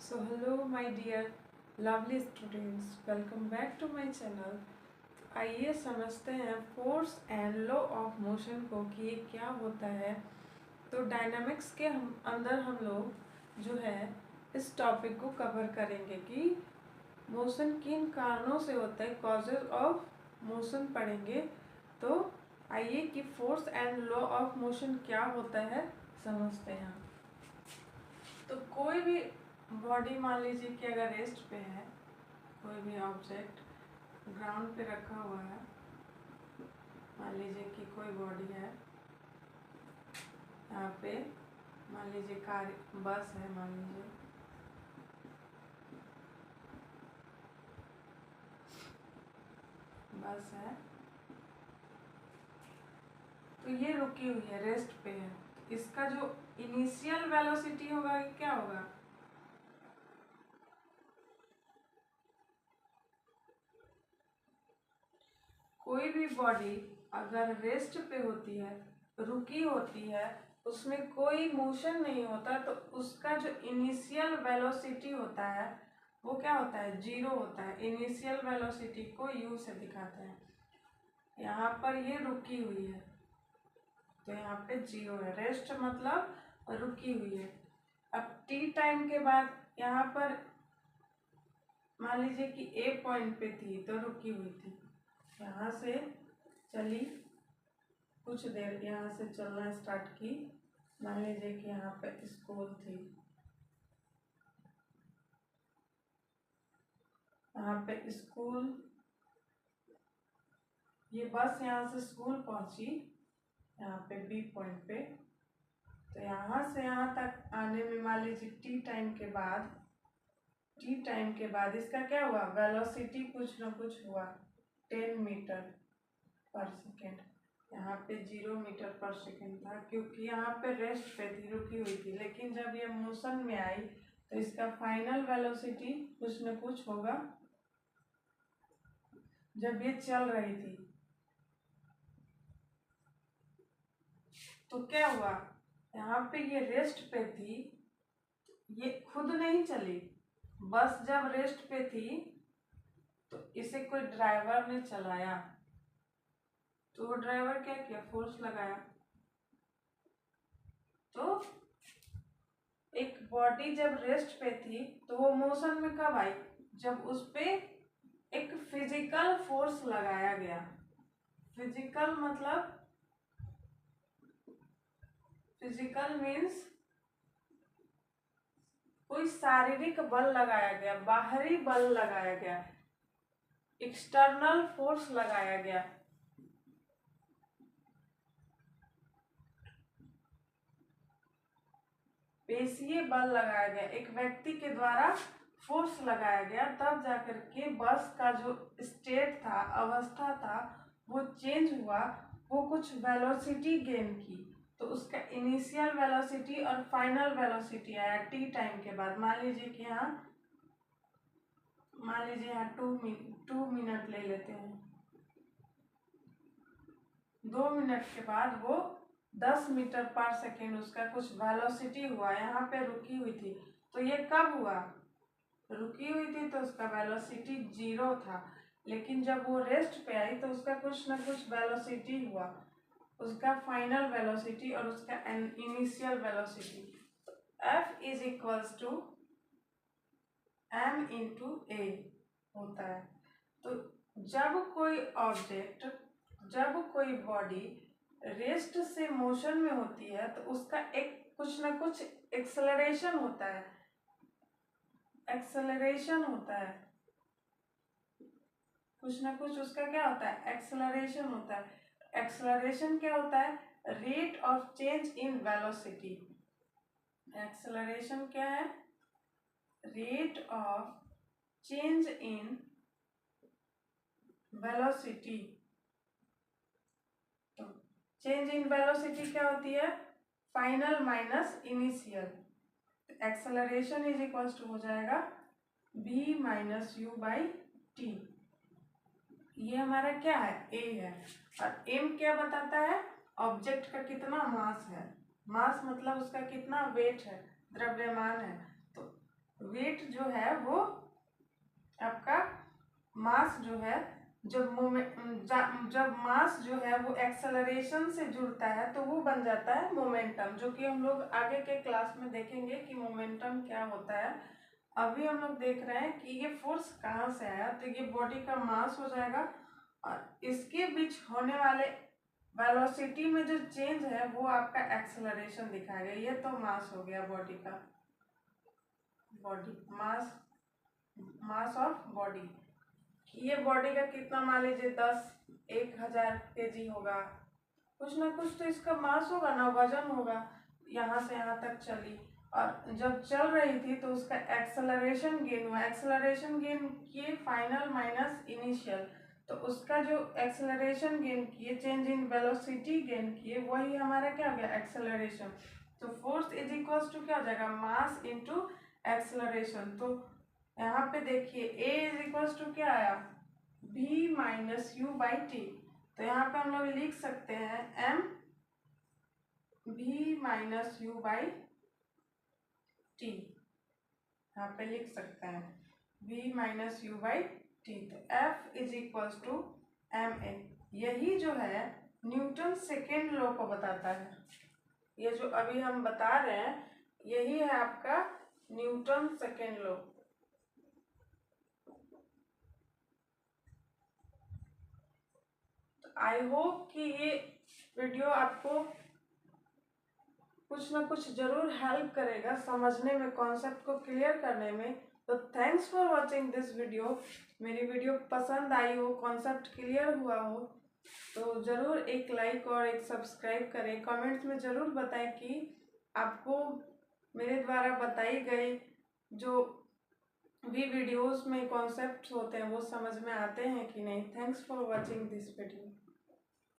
So hello my dear lovely students, welcome back to my channel। आइए समझते हैं force and law of motion को कि ये क्या होता है। तो डायनामिक्स के अंदर हम लोग जो है इस टॉपिक को कवर करेंगे कि मोशन किन कारणों से होता है, कॉजेज ऑफ मोशन पढ़ेंगे। तो आइए कि force and law of motion क्या होता है समझते हैं। तो कोई भी बॉडी मान लीजिए कि अगर रेस्ट पे है, कोई भी ऑब्जेक्ट ग्राउंड पे रखा हुआ है, मान लीजिए कि कोई बॉडी है यहाँ पे, मान लीजिए कार बस है, मान लीजिए बस है, तो ये रुकी हुई है, रेस्ट पे है। इसका जो इनिशियल वेलोसिटी होगा ये क्या होगा, कोई भी बॉडी अगर रेस्ट पे होती है, रुकी होती है, उसमें कोई मोशन नहीं होता, तो उसका जो इनिशियल वेलोसिटी होता है वो क्या होता है, जीरो होता है। इनिशियल वेलोसिटी को यू से दिखाते हैं। यहाँ पर ये रुकी हुई है तो यहाँ पे जीरो है, रेस्ट मतलब रुकी हुई है। अब टी टाइम के बाद यहाँ पर मान लीजिए कि ए पॉइंट पे थी तो रुकी हुई थी, यहाँ से चली, कुछ देर यहाँ से चलना स्टार्ट की, मान लीजिए कि यहाँ पे स्कूल थी, यहाँ पे स्कूल, ये बस यहाँ से स्कूल पहुंची यहाँ पे बी पॉइंट पे, तो यहाँ से यहाँ तक आने में मान लीजिए टी टाइम के बाद इसका क्या हुआ, वेलोसिटी कुछ ना कुछ हुआ, 10 मीटर पर सेकेंड। यहाँ पे 0 मीटर पर सेकेंड था क्योंकि यहाँ पे रेस्ट पे थी, रुकी हुई थी। लेकिन जब ये मोशन में आई तो इसका फाइनल वेलोसिटी कुछ न कुछ होगा। जब ये चल रही थी तो क्या हुआ, यहाँ पे ये रेस्ट पे थी, ये खुद नहीं चली। बस जब रेस्ट पे थी तो इसे कोई ड्राइवर ने चलाया, तो वो ड्राइवर क्या किया, फोर्स लगाया। तो एक बॉडी जब रेस्ट पे थी तो वो मोशन में कब आई, जब उस पे एक फिजिकल फोर्स लगाया गया। फिजिकल मतलब, फिजिकल मीन्स कोई शारीरिक बल लगाया गया, बाहरी बल लगाया गया, एक्सटर्नल फोर्स लगाया गया। पेशीय बल लगाया गया, एक व्यक्ति के द्वारा फोर्स लगाया गया, तब जाकर के बस का जो स्टेट था, अवस्था था, वो चेंज हुआ, वो कुछ वेलोसिटी गेन की। तो उसका इनिशियल वेलोसिटी और फाइनल वेलोसिटी आया टी टाइम के बाद। मान लीजिए कि यहाँ, मान लीजिए यहाँ 2 मिनट ले लेते हैं, 2 मिनट के बाद वो 10 मीटर पर सेकेंड उसका कुछ वेलोसिटी हुआ, यहाँ पे रुकी हुई थी। तो ये कब हुआ, रुकी हुई थी तो उसका वेलोसिटी 0 था। लेकिन जब वो रेस्ट पे आई तो उसका कुछ ना कुछ वेलोसिटी हुआ, उसका फाइनल वेलोसिटी और उसका initial velocity. F is equals to m into a होता है। तो जब कोई ऑब्जेक्ट, जब कोई बॉडी रेस्ट से मोशन में होती है तो उसका एक कुछ ना कुछ एक्सेलरेशन होता है, एक्सेलरेशन होता है, कुछ ना कुछ उसका क्या होता है, एक्सेलरेशन होता है। एक्सेलरेशन क्या होता है, rate of change in velocity. Acceleration क्या है, rate of change in velocity. तो चेंज इन वेलोसिटी क्या होती है, final minus initial. Acceleration is equal to हो जाएगा v minus u by t. ये हमारा क्या है, a है। और m क्या बताता है, ऑब्जेक्ट का कितना मास है। मास मतलब उसका कितना वेट है, द्रव्यमान है। तो वेट जो है वो आपका मास जो है, जब मास जो है वो एक्सेलरेशन से जुड़ता है तो वो बन जाता है मोमेंटम, जो कि हम लोग आगे के क्लास में देखेंगे कि मोमेंटम क्या होता है। अभी हम लोग देख रहे हैं कि ये फोर्स कहाँ से आया, तो ये बॉडी का मास हो जाएगा और इसके बीच होने वाले वेलोसिटी में जो चेंज है वो आपका एक्सेलरेशन दिखाएगा। ये तो मास हो गया बॉडी का, body mass, mass of body. ये बॉडी का कितना मान लीजिए 10,000 kg होगा, कुछ ना कुछ तो इसका मास होगा ना, वजन होगा। यहाँ से यहाँ तक चली और जब चल रही थी तो उसका एक्सेलरेशन गेन हुआ। एक्सेलरेशन गेन किए फाइनल माइनस इनिशियल, तो उसका जो एक्सेलरेशन गेन किए, चेंज इन वेलोसिटी गेन किए, वही हमारा क्या हो गया एक्सेलरेशन। तो फोर्स इज इक्वल्स टू क्या हो जाएगा, मास इनटू एक्सेलरेशन। तो यहाँ पे देखिए ए इज इक्वल्स टू क्या आया, v minus u by t. तो यहाँ पे हम लोग लिख सकते हैं m v minus u by t, यहाँ पे लिख सकते हैं v minus u by t. तो f is equals to M A. यही जो है न्यूटन सेकेंड लॉ को बताता है। ये जो अभी हम बता रहे हैं यही है आपका Newton second law. I hope कि ये वीडियो आपको कुछ ना कुछ जरूर हेल्प करेगा समझने में, कॉन्सेप्ट को क्लियर करने में। तो thanks for watching this video. मेरी वीडियो पसंद आई हो, कॉन्सेप्ट क्लियर हुआ हो तो ज़रूर एक लाइक और एक सब्सक्राइब करें। कमेंट्स में ज़रूर बताएं कि आपको मेरे द्वारा बताई गई जो भी वीडियोस में कॉन्सेप्ट होते हैं वो समझ में आते हैं कि नहीं। Thanks for watching this video.